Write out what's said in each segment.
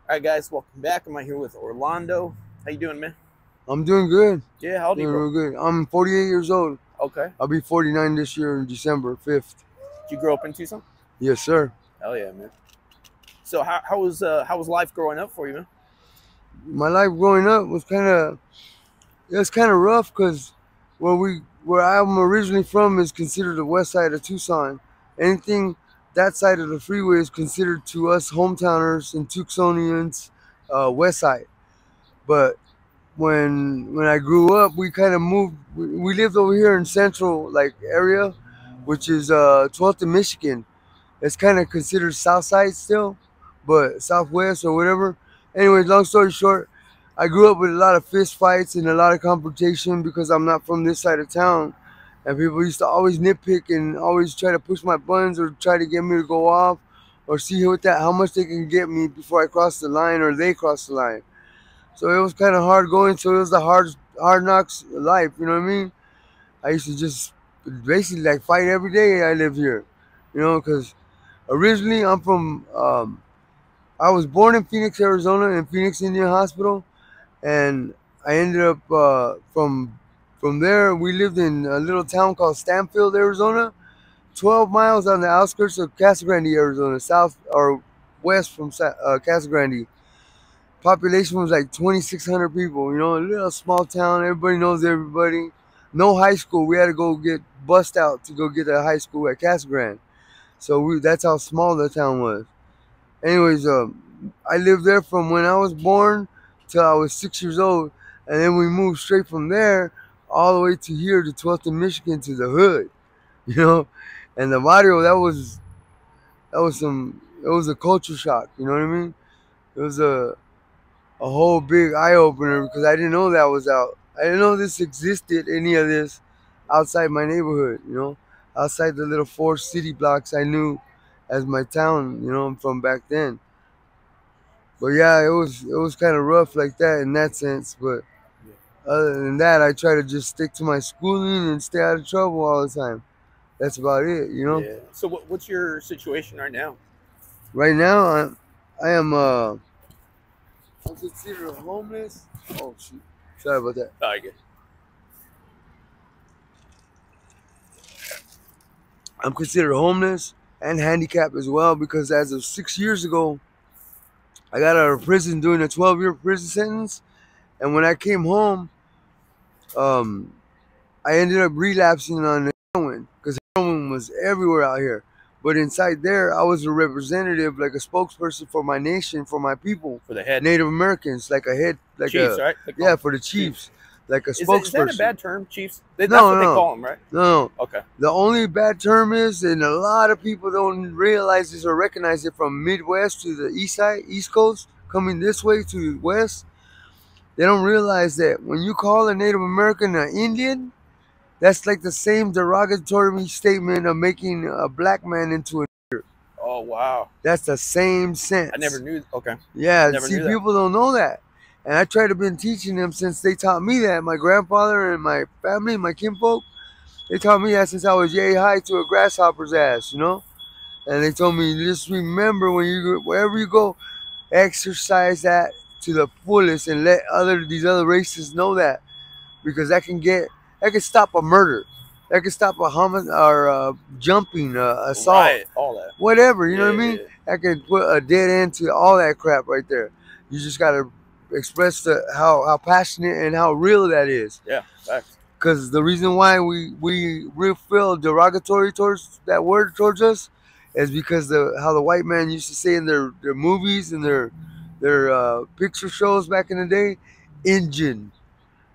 All right, guys, welcome back. I'm right here with Orlando. How you doing, man? I'm doing good. Yeah, how old are you, Doing bro? real good. I'm 48 years old. Okay. I'll be 49 this year in December 5th. Did you grow up in Tucson? Yes, sir. Hell yeah, man. So how was life growing up for you, man? My life growing up was kind of rough because where I'm originally from is considered the west side of Tucson. Anything that side of the freeway is considered to us hometowners and Tucsonians west side. But when I grew up, we kind of moved. We lived over here in central like area, which is 12th and Michigan. It's kind of considered south side still, but southwest or whatever. Anyways, long story short, I grew up with a lot of fist fights and a lot of confrontation because I'm not from this side of town. And people used to always nitpick and always try to push my buttons or try to get me to go off or see how much they can get me before I cross the line or they cross the line. So it was kind of hard going. So it was the hard knocks life. You know what I mean? I used to just basically like fight every day I lived here. Because originally, I was born in Phoenix, Arizona, in Phoenix Indian Hospital, and I ended up from there. We lived in a little town called Stanfield, Arizona, 12 miles on the outskirts of Casa Grande, Arizona, south or west from Casa Grande. Population was like 2,600 people. A little small town. Everybody knows everybody. No high school. We had to go get bussed out to go get a high school at Casa Grande. So that's how small the town was. Anyways, I lived there from when I was born till I was 6 years old, and then we moved straight from there all the way to here to 12th and Michigan to the hood, you know. And the barrio it was a culture shock, you know what I mean? It was a whole big eye opener because I didn't know that was out. I didn't know this existed, any of this, outside my neighborhood, outside the little 4 city blocks I knew as my town, from back then. But yeah, it was kind of rough like that in that sense. But Yeah. other than that, I try to just stick to my schooling and stay out of trouble all the time. That's about it. Yeah. So what's your situation right now? Right now, I am I'm considered homeless. Oh shoot, sorry about that. I get. I'm considered homeless and handicapped as well because as of 6 years ago, I got out of prison doing a 12-year prison sentence, and when I came home, um, I ended up relapsing on heroin because heroin was everywhere out here. But inside there, I was a representative, like a spokesperson for my nation, for my people, For the head Native Americans, like a head, like Chiefs, a right? They call yeah, them for the Chiefs. chiefs, like a Is that a spokesperson. bad term, Chiefs? That's No, what they no, call them, right? no. Okay. The only bad term is, and a lot of people don't realize this or recognize it from Midwest to the East side, East Coast, coming this way to the West. They don't realize that when you call a Native American an Indian, that's like the same derogatory statement of making a black man into a. Oh wow. That's the same I never sense. knew. Okay. Yeah, Never see, knew that. people don't know that. And I try to been teaching them since they taught me that. My grandfather and my family, my kinfolk, they taught me that since I was yay high to a grasshopper's ass. And they told me, just remember when wherever you go, exercise that to the fullest and let these other races know that because that can stop a murder, that can stop a homicide or jumping, assault, Right. All that. whatever. You know Yeah. what I mean? Yeah. That can put a dead end to all that crap right there. You just gotta express how passionate and how real that is. Yeah. Facts. Because the reason why we feel derogatory towards that word towards us is because how the white man used to say in their movies and their picture shows back in the day, Injun,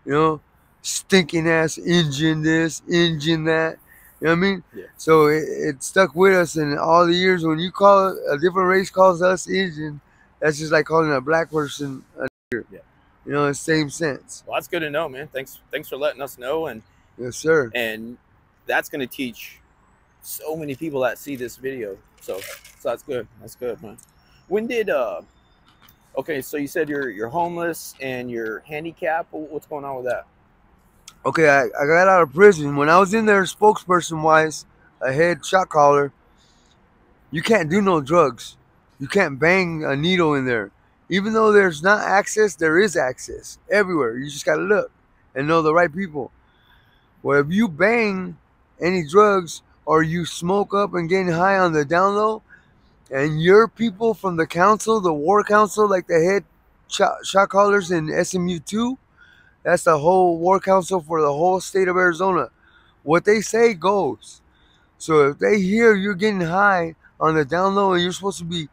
you know, stinking ass Injun this, Injun that. You know what I mean? Yeah. So it stuck with us, and all the years when you call a different race calls us Injun, that's just like calling a black person a nigger. Yeah. In the same sense. Well, that's good to know, man. Thanks for letting us know, Yes, sir. and that's gonna teach so many people that see this video. So that's good. That's good, man. When did Okay, so you said you're homeless and you're handicapped. What's going on with that? Okay, I got out of prison. When I was in there, spokesperson wise, a head shot caller, you can't do no drugs. You can't bang a needle in there. Even though there's not access, there is access everywhere. You just gotta look and know the right people. Well, if you bang any drugs or you smoke up and getting high on the down low, and your people from the council, the war council, like the head shot callers in SMU2, that's the whole war council for the whole state of Arizona. What they say goes. So if they hear you're getting high on the down low and you're supposed to be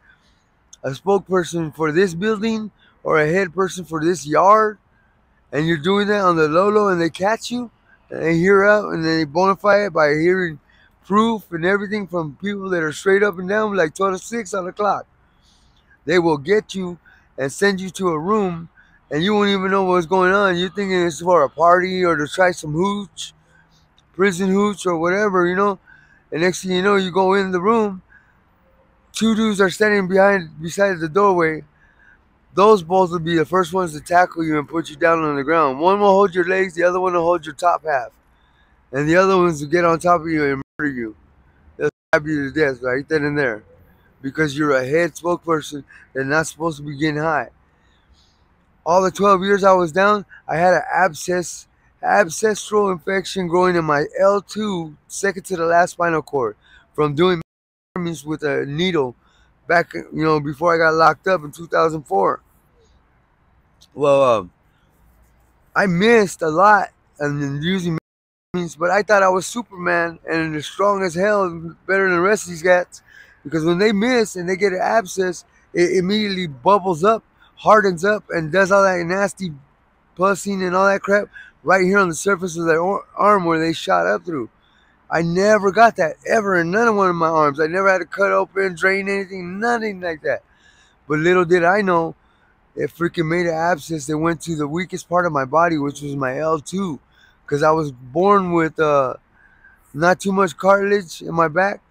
a spokesperson for this building or a head person for this yard, and you're doing that on the low and they catch you, and they hear out and they bonify it by hearing proof and everything from people that are straight up and down, like 12 to 6 on the clock, they will get you and send you to a room, and you won't even know what's going on. You're thinking it's for a party or to try some hooch, prison hooch or whatever, you know. And next thing you know, you go in the room, two dudes are standing beside the doorway. Those both will be the first ones to tackle you and put you down on the ground. One will hold your legs, the other one will hold your top half. And the other ones will get on top of you and murder you. They'll stab you to death right then and there. Because you're a head spokesperson that's not supposed to be getting high. All the 12 years I was down, I had an ancestral infection growing in my L2, second to the last spinal cord, from doing with a needle back, before I got locked up in 2004. Well, I missed a lot and using means, but I thought I was Superman and as strong as hell, better than the rest of these guys. Because when they miss and they get an abscess, it immediately bubbles up, hardens up, and does all that nasty pussing and all that crap right here on the surface of their arm where they shot up through. I never got that ever in none of one of my arms. I never had to cut open, drain anything, nothing like that. But little did I know, it freaking made an abscess that went to the weakest part of my body, which was my L2. Because I was born with not too much cartilage in my back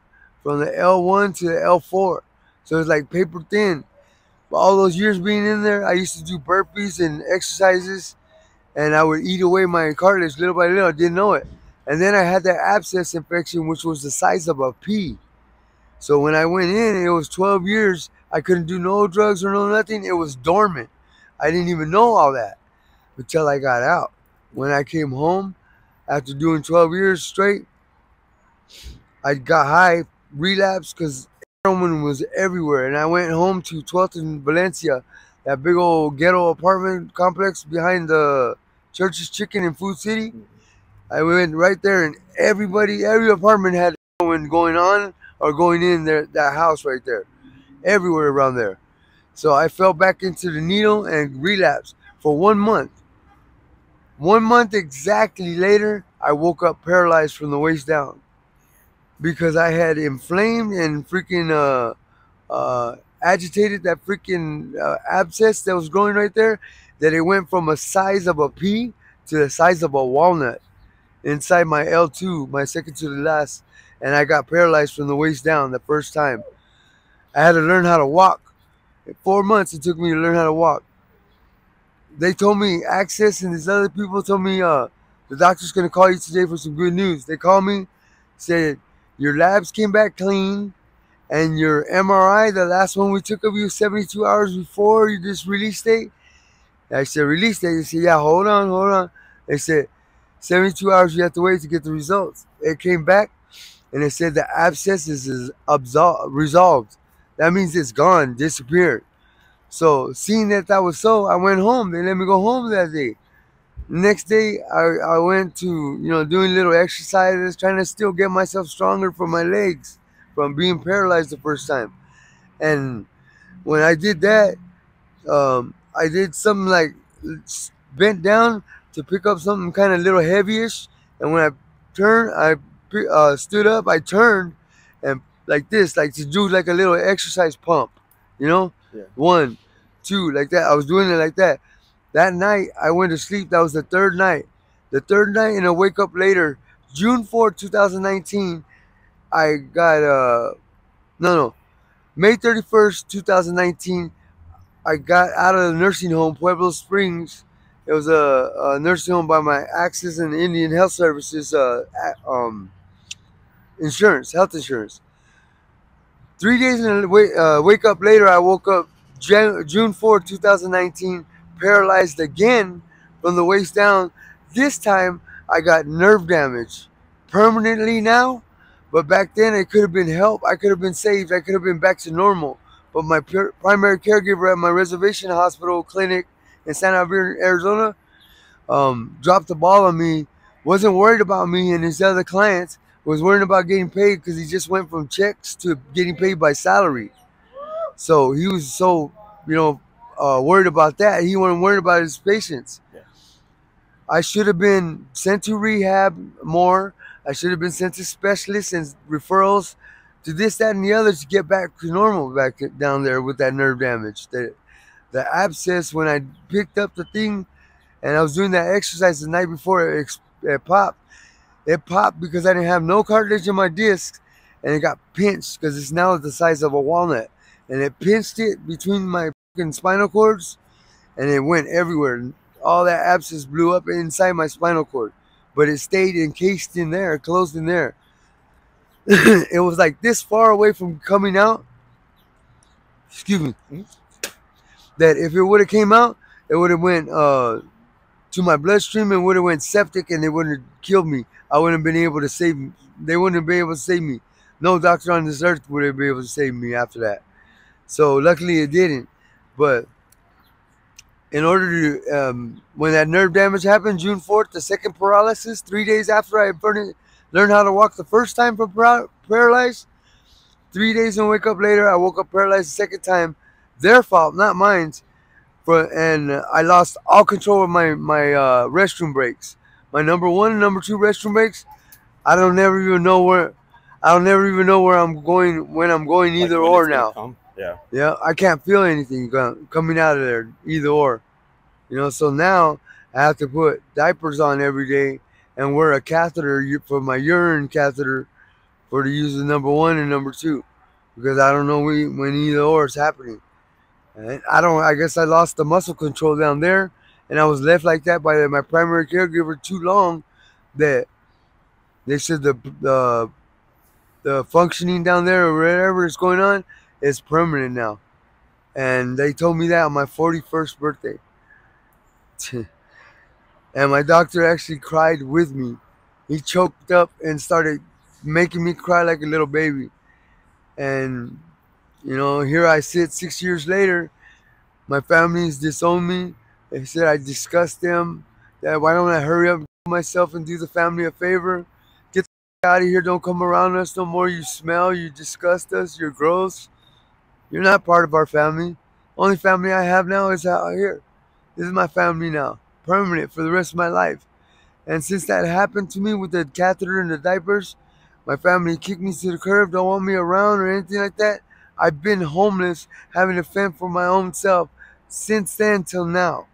from the L1 to the L4. So it's like paper thin. But all those years being in there, I used to do burpees and exercises, and I would eat away my cartilage little by little. I didn't know it. And then I had that abscess infection, which was the size of a pea. So when I went in, it was 12 years. I couldn't do no drugs or no nothing. It was dormant. I didn't even know all that until I got out. When I came home, after doing 12 years straight, I got high, relapsed because heroin was everywhere. And I went home to 12th and Valencia, that big old ghetto apartment complex behind the Church's Chicken in Food City. I went right there, and every apartment had heroin going on or going in there, that house right there, everywhere around there. So I fell back into the needle and relapsed for 1 month. 1 month exactly later, I woke up paralyzed from the waist down because I had inflamed and freaking agitated that freaking abscess that was growing right there, that it went from a size of a pea to the size of a walnut inside my L2, my second to the last, and I got paralyzed from the waist down the first time. I had to learn how to walk. In 4 months it took me to learn how to walk. They told me, Access and these other people told me, the doctor's going to call you today for some good news. They called me, said, your labs came back clean, and your MRI, the last one we took of you 72 hours before this release date. I said, release date? They said, yeah, hold on. They said, 72 hours you have to wait to get the results. It came back, and it said the abscess is resolved. That means it's gone, disappeared. So seeing that was so, I went home. They let me go home that day. The next day, I went to, doing little exercises, trying to still get myself stronger for my legs from being paralyzed the first time. And when I did that, I did something like bent down to pick up something kind of little heavyish, and when I turned, I stood up, I turned, and like this, like to do like a little exercise pump, Yeah. 1, 2, like that. I was doing it like that. That night, I went to sleep. That was the third night. The third night, and I wake up later, June 4th, 2019. I got May 31st, 2019. I got out of the nursing home, Pueblo Springs. It was a nursing home by my Access and Indian Health Services insurance, health insurance. 3 days and wake up later, I woke up June 4th, 2019, paralyzed again from the waist down. This time I got nerve damage permanently now, but back then it could have been helped. I could have been saved. I could have been back to normal. But my primary caregiver at my reservation hospital clinic in Santa Barbara, Arizona, dropped the ball on me. Wasn't worried about me and his other clients. Was worried about getting paid because he just went from checks to getting paid by salary. So he was so, you know, worried about that. He wasn't worried about his patients. Yeah. I should have been sent to rehab more. I should have been sent to specialists and referrals to this, that, and the other to get back to normal back down there with that nerve damage. The abscess, when I picked up the thing and I was doing that exercise the night before it popped. It popped because I didn't have no cartilage in my disc, and it got pinched because it's now the size of a walnut. And it pinched it between my fucking spinal cords, and it went everywhere. All that abscess blew up inside my spinal cord, but it stayed encased in there, closed in there. It was like this far away from coming out. Excuse me. That if it would have came out, it would have went to my bloodstream and would have went septic, and they wouldn't have killed me. I wouldn't have been able to save me. They wouldn't have been able to save me. No doctor on this earth would have been able to save me after that. So luckily it didn't. But in order to, when that nerve damage happened, June 4th, the second paralysis, 3 days after I learned how to walk the first time from paralyzed, 3 days and wake up later, I woke up paralyzed the second time. Their fault, not mine. And I lost all control of my restroom breaks. My number 1 and number 2 restroom breaks. I don't never even know where I'm going when I'm going either Like or now. Come. Yeah. Yeah, I can't feel anything coming out of there either or. You know, so now I have to put diapers on every day and wear a catheter for my urine catheter for to use the number 1 and number 2 because I don't know when either or is happening. And I guess I lost the muscle control down there, and I was left like that by my primary caregiver too long that they said the functioning down there or whatever is going on is permanent now. And they told me that on my 41st birthday. And my doctor actually cried with me. He choked up and started making me cry like a little baby. And, you know, here I sit 6 years later. My family's disowned me. They said I disgust them. That why don't I hurry up myself and do the family a favor? Get the out of here. Don't come around us no more. You smell. You disgust us. You're gross. You're not part of our family. Only family I have now is out here. This is my family now. Permanent for the rest of my life. And since that happened to me with the catheter and the diapers, my family kicked me to the curb, don't want me around or anything like that. I've been homeless, having to fend for my own self since then till now.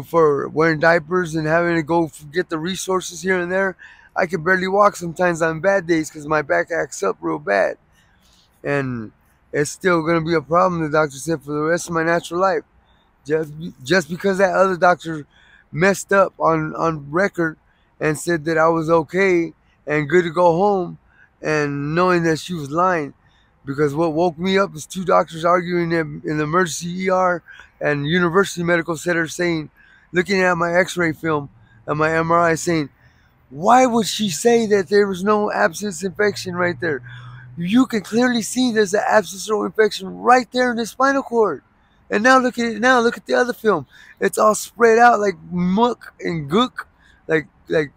For wearing diapers and having to go get the resources here and there. I can barely walk sometimes on bad days because my back acts up real bad. And it's still going to be a problem, the doctor said, for the rest of my natural life. Just because that other doctor messed up on record and said that I was okay and good to go home, and knowing that she was lying. Because what woke me up is 2 doctors arguing in the emergency ER and university medical center saying, looking at my x-ray film and my MRI saying, why would she say that there was no abscess infection right there? You can clearly see there's an abscessal infection right there in the spinal cord. And now look at it now. Look at the other film. It's all spread out like muck and gook, like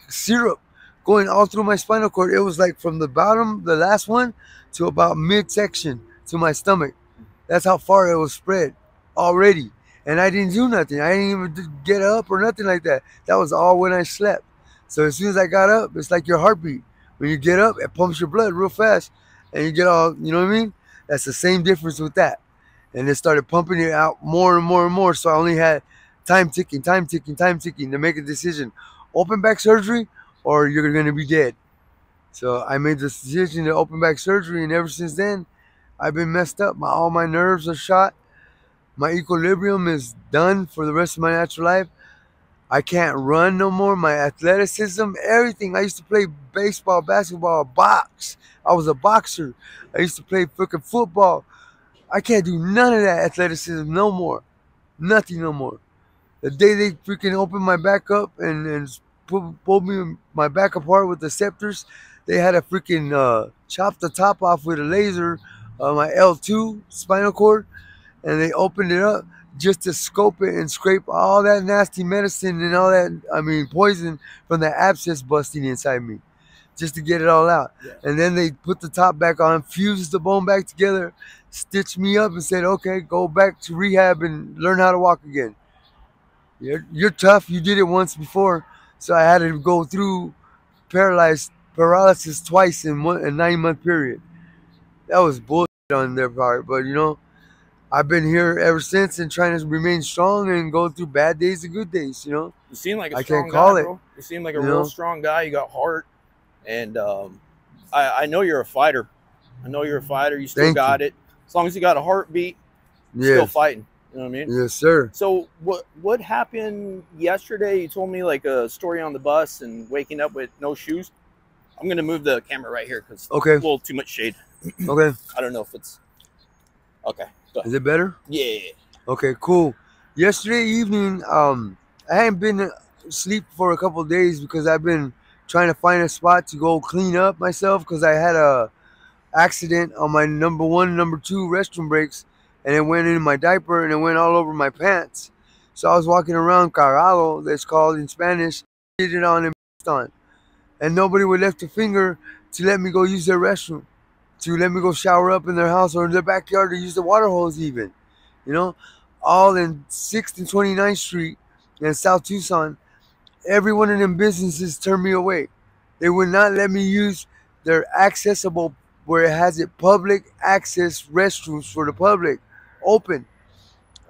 syrup going all through my spinal cord. It was like from the bottom, the last one, to about midsection to my stomach. That's how far it was spread already. And I didn't do nothing. I didn't even get up or nothing like that. That was all when I slept. So as soon as I got up, it's like your heartbeat. When you get up, it pumps your blood real fast. And you get all, you know what I mean? That's the same difference with that. And it started pumping it out more and more and more. So I only had time ticking to make a decision. Open back surgery or you're going to be dead. So I made the decision to open back surgery. And ever since then, I've been messed up. All my nerves are shot. My equilibrium is done for the rest of my natural life. I can't run no more. My athleticism, everything. I used to play baseball, basketball, box. I was a boxer. I used to play freaking football. I can't do none of that athleticism no more. Nothing no more. The day they freaking opened my back up and pulled me my back apart with the scepters, they had to freaking chop the top off with a laser, my L2 spinal cord, and they opened it up just to scope it and scrape all that nasty medicine and all that, I mean, poison from the abscess busting inside me, just to get it all out. Yeah. And then they put the top back on, fused the bone back together, stitched me up, and said, "Okay, go back to rehab and learn how to walk again. You're tough. You did it once before." So I had to go through paralysis twice in a 9-month period. That was bullshit on their part, but you know, I've been here ever since and trying to remain strong and go through bad days and good days. You know, You seem like a I strong can't call guy, it. bro. You seem like a You real know? strong guy. You got heart, and I know you're a fighter. I know you're a fighter. You still Thank got you. it. As long as you got a heartbeat, you're still Yes, fighting. You know what I mean? yes, sir. So what happened yesterday? You told me like a story on the bus and waking up with no shoes. I'm gonna move the camera right here because Okay, a little too much shade. okay. I don't know if it's okay. Go ahead. Is it better? Yeah. Okay, cool. Yesterday evening, I hadn't been asleep for a couple of days because I've been trying to find a spot to go clean up myself because I had a accident on my number 1, number 2 restroom breaks, and it went in my diaper and it went all over my pants. So I was walking around cagado, that's called in Spanish, did it on and on, and nobody would lift a finger to let me go use their restroom, to let me go shower up in their house or in their backyard to use the water hose even. You know, all in 6th and 29th Street in South Tucson. Every one of them businesses turned me away. They would not let me use their accessible, where it has it public access restrooms for the public, open.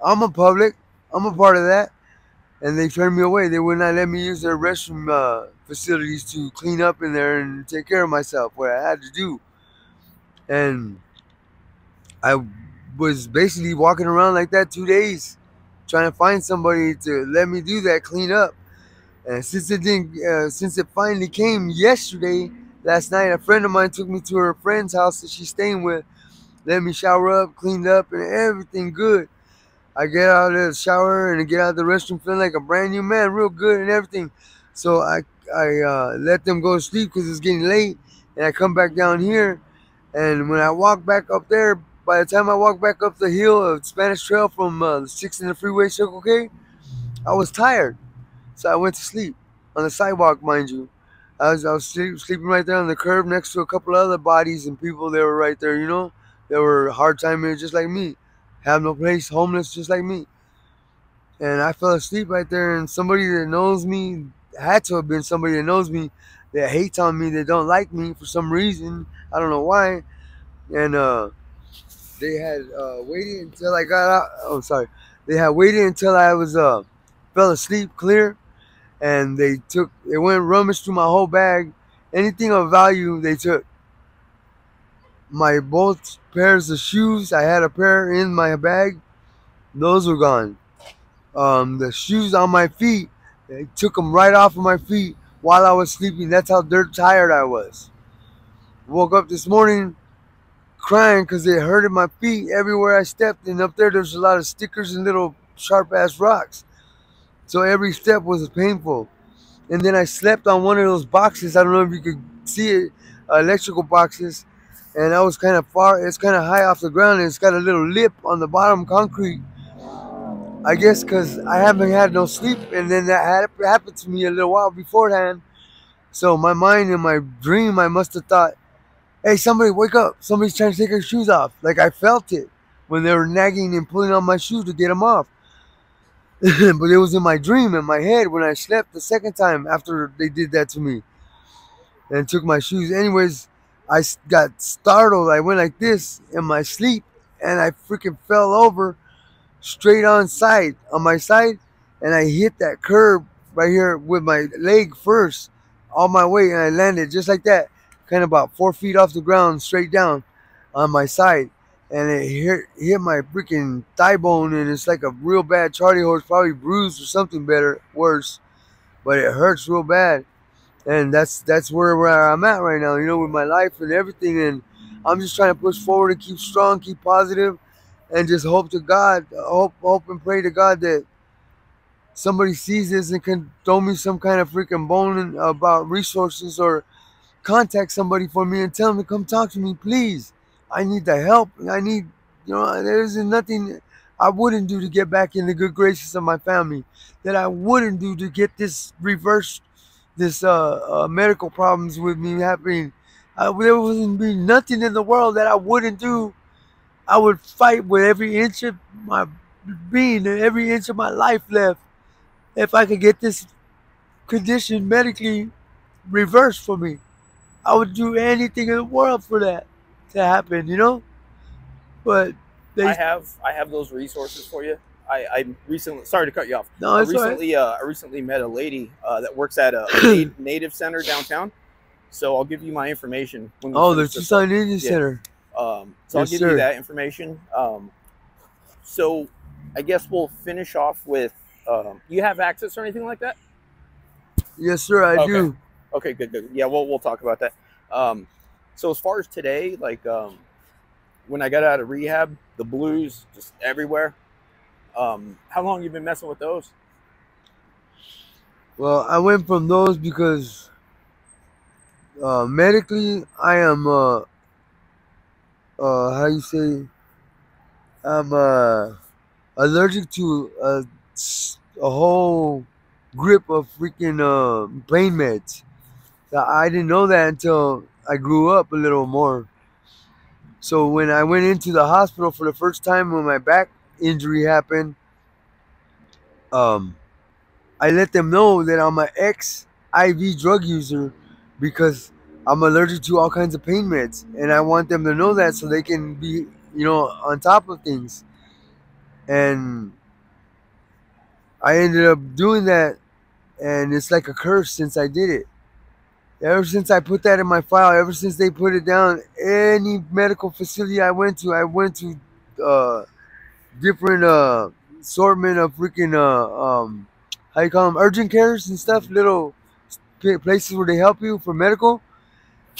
I'm a public. I'm a part of that. And they turned me away. They would not let me use their restroom facilities to clean up in there and take care of myself, what I had to do. And I was basically walking around like that 2 days, trying to find somebody to let me do that, clean up. And since it finally came yesterday, last night, a friend of mine took me to her friend's house that she's staying with, let me shower up, cleaned up, and everything good. I get out of the shower and get out of the restroom feeling like a brand new man, real good and everything. So I let them go to sleep because it's getting late, and I come back down here. And when I walk back up there, by the time I walk back up the hill of Spanish Trail from the 6 in the freeway, Circle K, I was tired. So I went to sleep on the sidewalk, mind you. I was sleeping right there on the curb next to a couple other bodies and people that were right there, you know. They were hard timers just like me. Have no place, homeless just like me. And I fell asleep right there, and somebody that knows me, had to have been somebody that knows me, that hates on me, that don't like me for some reason. I don't know why. And they had waited until I got out. Oh, sorry. They had waited until I was fell asleep clear, and they went rummaged through my whole bag. Anything of value they took. My both pairs of shoes, I had a pair in my bag. Those were gone. The shoes on my feet, they took them right off of my feet while I was sleeping. That's how dirt tired I was. Woke up this morning crying because it hurted my feet everywhere I stepped. And up there's a lot of stickers and little sharp ass rocks. So every step was painful. And then I slept on one of those boxes. I don't know if you could see it, electrical boxes. And I was kind of far. It's kind of high off the ground. And it's got a little lip on the bottom concrete. I guess because I haven't had no sleep. And then that happened to me a little while beforehand. So my mind in my dream, I must have thought, hey, somebody wake up. Somebody's trying to take her shoes off. Like I felt it when they were nagging and pulling on my shoes to get them off. But it was in my dream, in my head, when I slept the second time after they did that to me and took my shoes. Anyways, I got startled. I went like this in my sleep, and I freaking fell over straight on my side, and I hit that curb right here with my leg first, all my weight, and I landed just like that, kind of about 4 feet off the ground, straight down on my side. And it hit my freaking thigh bone, and it's like a real bad Charlie horse, probably bruised or something worse. But it hurts real bad, and that's where I'm at right now, you know, with my life and everything. And I'm just trying to push forward and keep strong, keep positive, and just hope to God, hope and pray to God that somebody sees this and can throw me some kind of freaking bone about resources, or contact somebody for me and tell them to come talk to me, please. I need the help. I need, there's nothing I wouldn't do to get back in the good graces of my family, that I wouldn't do to get this reversed, this medical problems with me happening. There wouldn't be nothing in the world that I wouldn't do. I would fight with every inch of my being and every inch of my life left if I could get this condition medically reversed for me. I would do anything in the world for that to happen. But they, I have those resources for you. I recently, sorry to cut you off. no, it's all right. I recently met a lady that works at a native center downtown. So I'll give you my information when we Oh, the finish this Tucson up. Indian Center. So Yes, I'll give sir. you that information. So I guess we'll finish off with. You have access or anything like that? Yes, sir, I Okay. do. Okay, good. Yeah, we'll talk about that. So as far as today, like when I got out of rehab, the blues just everywhere. How long you been messing with those? Well, I went from those because medically I am how you say, I'm allergic to a whole grip of freaking pain meds. I didn't know that until I grew up a little more. So when I went into the hospital for the first time when my back injury happened, um, I let them know that I'm an ex IV drug user because I'm allergic to all kinds of pain meds, and I want them to know that so they can be, on top of things. And I ended up doing that, and it's like a curse since I did it. Ever since I put that in my file, ever since they put it down, any medical facility I went to different assortment of freaking how you call them, urgent cares and stuff, little places where they help you for medical,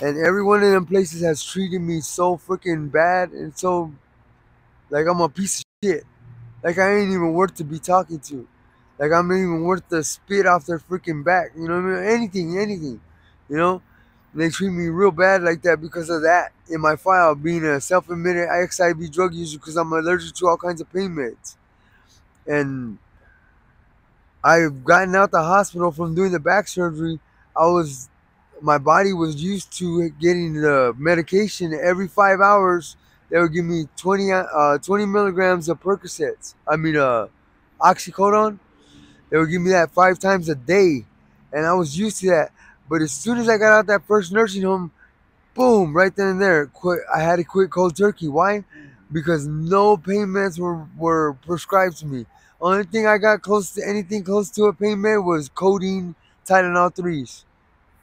and every one of them places has treated me so freaking bad, and so like I'm a piece of shit. Like I ain't even worth to be talking to. Like I'm not even worth the spit off their freaking back. You know what I mean? Anything. You know? They treat me real bad like that because of that in my file, being a self-admitted XIV drug user because I'm allergic to all kinds of pain meds. And I've gotten out the hospital from doing the back surgery. My body was used to getting the medication every 5 hours. They would give me 20 milligrams of Percocets. Oxycodone. They would give me that 5 times a day, and I was used to that. But as soon as I got out that first nursing home, boom, right then and there, I had to quit cold turkey. Why? Because no pain meds were prescribed to me. Only thing I got anything close to a pain med was codeine, Tylenol 3s.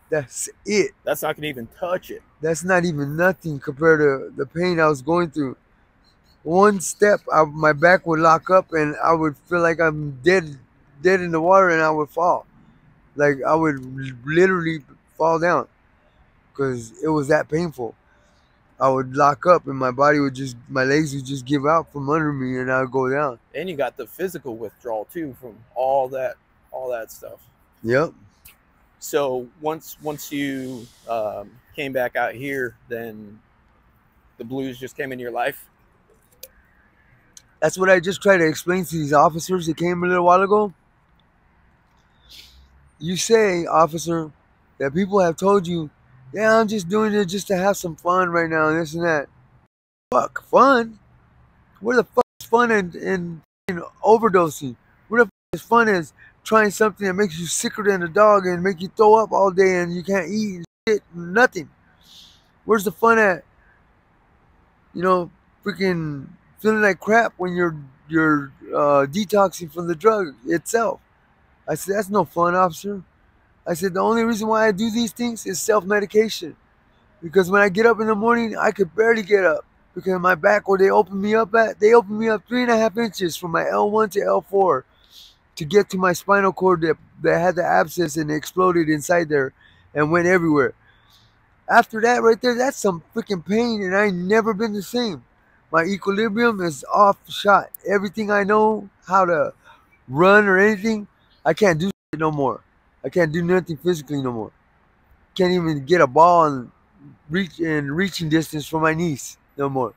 That's it. That's not gonna even touch it. That's not even nothing compared to the pain I was going through. One step, my back would lock up, and I would feel like I'm dead in the water, and I would fall. Like I would literally fall down because it was that painful. I would lock up, and my legs would just give out from under me, and I would go down. And you got the physical withdrawal too from all that stuff. Yep. So once you came back out here, then the blues just came into your life. That's what I just tried to explain to these officers that came a little while ago. You say, officer, that people have told you, yeah, I'm just doing it just to have some fun right now, and this and that. Fuck, fun? Where the fuck is fun in overdosing? Where the fuck is fun is trying something that makes you sicker than a dog and make you throw up all day and you can't eat and shit, nothing. Where's the fun at? Freaking feeling like crap when you're detoxing from the drug itself. I said, that's no fun, officer. I said, the only reason why I do these things is self-medication. Because when I get up in the morning, I could barely get up. Because my back, where they opened me up 3.5 inches from my L1 to L4 to get to my spinal cord that had the abscess and exploded inside there and went everywhere. After that right there, that's some freaking pain, and I ain't never been the same. My equilibrium is off shot. Everything I know how to run or anything, I can't do it no more. I can't do nothing physically no more. Can't even get a ball and reaching distance for my niece no more.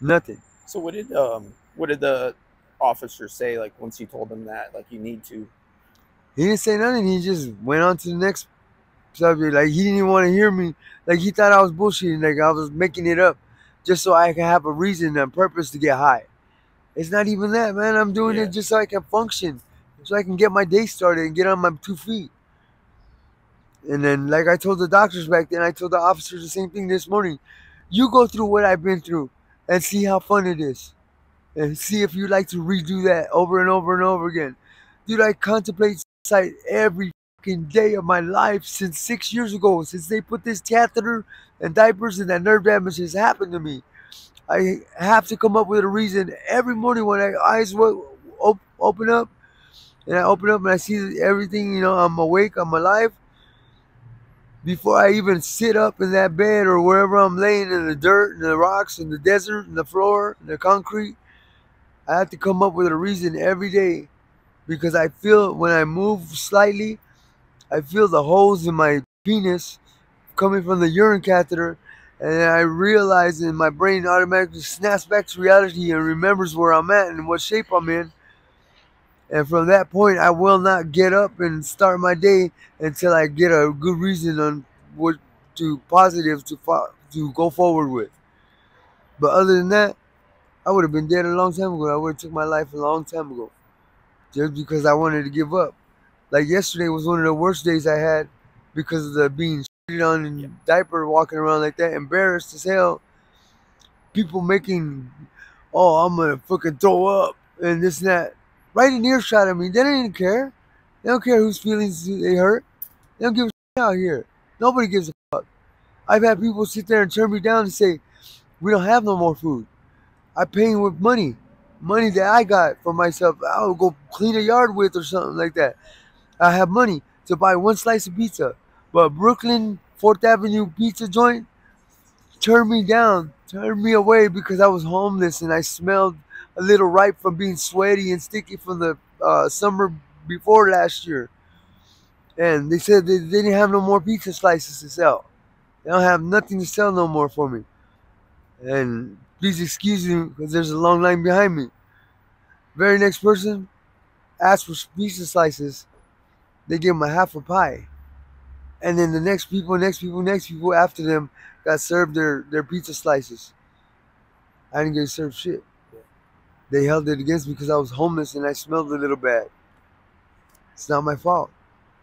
Nothing. So what did the officer say, like, once you told him that, like, you need to? He didn't say nothing. He just went on to the next subject. Like, he didn't even want to hear me. Like, he thought I was bullshitting. Like, I was making it up just so I can have a reason and purpose to get high. It's not even that, man. I'm doing Yeah. it just so I can function, so I can get my day started and get on my 2 feet. And then, like I told the doctors back then, I told the officers the same thing this morning. You go through what I've been through and see how fun it is. And see if you like to redo that over and over and over again. Dude, I contemplate suicide every fucking day of my life since 6 years ago, since they put this catheter and diapers and that nerve damage has happened to me. I have to come up with a reason every morning when I eyes open up, and I open up and I see everything, I'm awake, I'm alive. Before I even sit up in that bed or wherever I'm laying in the dirt and the rocks and the desert and the floor and the concrete, I have to come up with a reason every day, because I feel when I move slightly, I feel the holes in my penis coming from the urine catheter, and I realize, and my brain automatically snaps back to reality and remembers where I'm at and what shape I'm in. And from that point, I will not get up and start my day until I get a good reason on what to positive to go forward with. But other than that, I would have been dead a long time ago. I would have took my life a long time ago, just because I wanted to give up. Like yesterday was one of the worst days I had because of the being shitted on in diaper, walking around like that, embarrassed as hell. People making, oh, I'm gonna fucking throw up and this and that, right in earshot of me. They don't even care. They don't care whose feelings they hurt. They don't give a shit out here. Nobody gives a fuck. I've had people sit there and turn me down and say, we don't have no more food. I paying with money that I got for myself. I'll go clean a yard with or something like that. I have money to buy one slice of pizza, but Brooklyn 4th Avenue pizza joint turned me down, turned me away because I was homeless and I smelled a little ripe from being sweaty and sticky from the summer before last year. And they said they didn't have no more pizza slices to sell. They don't have nothing to sell no more for me. And please excuse me because there's a long line behind me. Very next person asked for pizza slices. They gave them a half a pie. And then the next people after them got served their pizza slices. I didn't get served shit. They held it against me because I was homeless and I smelled a little bad. It's not my fault.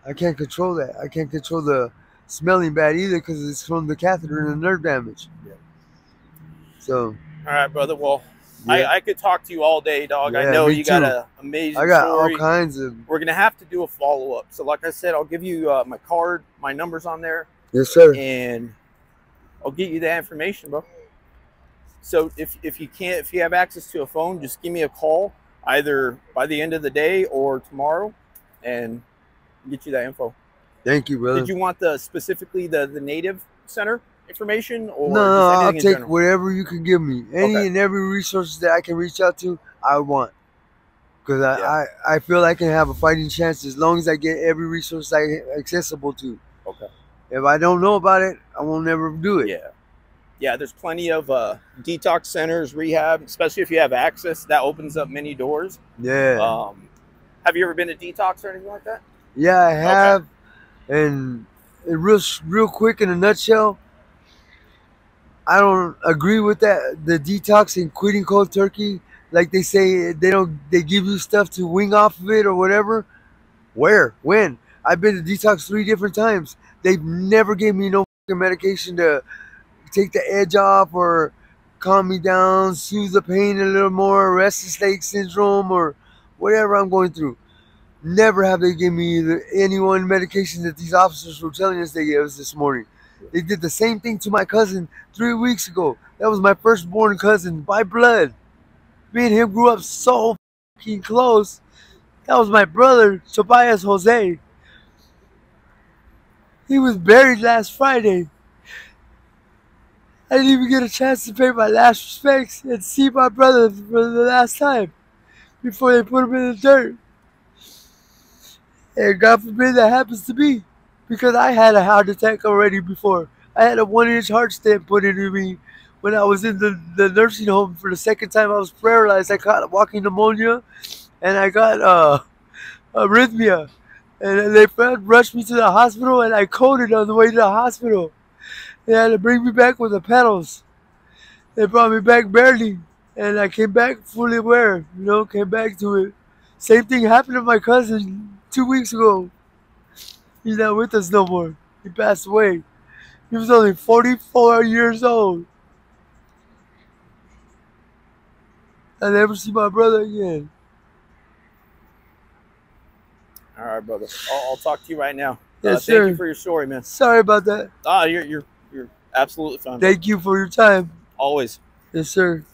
I can't control that. I can't control the smelling bad either because it's from the catheter and the nerve damage. Yeah. So. All right, brother. Well, yeah. I could talk to you all day, dog. Yeah, I know you got too. an amazing I got story. all kinds of. We're going to have to do a follow-up. So like I said, I'll give you my card, my number's on there. Yes, sir. And I'll get you that information, bro. So if you have access to a phone, just give me a call either by the end of the day or tomorrow and get you that info. Thank you, brother. Did you want specifically the Native Center information, or no, just I'll anything take in general? whatever you can give me. Any Okay. and every resources that I can reach out to, I want. Because I feel I can have a fighting chance as long as I get every resource accessible to. Okay. If I don't know about it, I won't never do it. Yeah. Yeah, there's plenty of detox centers, rehab, especially if you have access. That opens up many doors. Yeah. Have you ever been to detox or anything like that? Yeah, I have. Okay. And real quick, in a nutshell, I don't agree with that. The detox and quitting cold turkey, like they say, they give you stuff to wing off of it or whatever. Where? When? I've been to detox 3 different times. They've never gave me no fucking medication to take the edge off or calm me down, soothe the pain a little more, restless leg syndrome or whatever I'm going through. Never have they given me any one medication that these officers were telling us they gave us this morning. They did the same thing to my cousin 3 weeks ago. That was my firstborn cousin by blood. Me and him grew up so fucking close. That was my brother, Tobias Jose. He was buried last Friday. I didn't even get a chance to pay my last respects and see my brother for the last time before they put him in the dirt. And God forbid that happens to me, because I had a heart attack already before. I had a 1-inch heart stent put into me when I was in the nursing home for the second time. I was paralyzed. I caught walking pneumonia, and I got arrhythmia. And they rushed me to the hospital, and I coded on the way to the hospital. They had to bring me back with the pedals. They brought me back barely, and I came back fully aware, came back to it. Same thing happened to my cousin 2 weeks ago. He's not with us no more. He passed away. He was only 44 years old. I never see my brother again. All right, brother. I'll talk to you right now. Yes, thank sir. you for your story, man. Sorry about that. You're absolutely fine. Thank you for your time. Always. Yes, sir.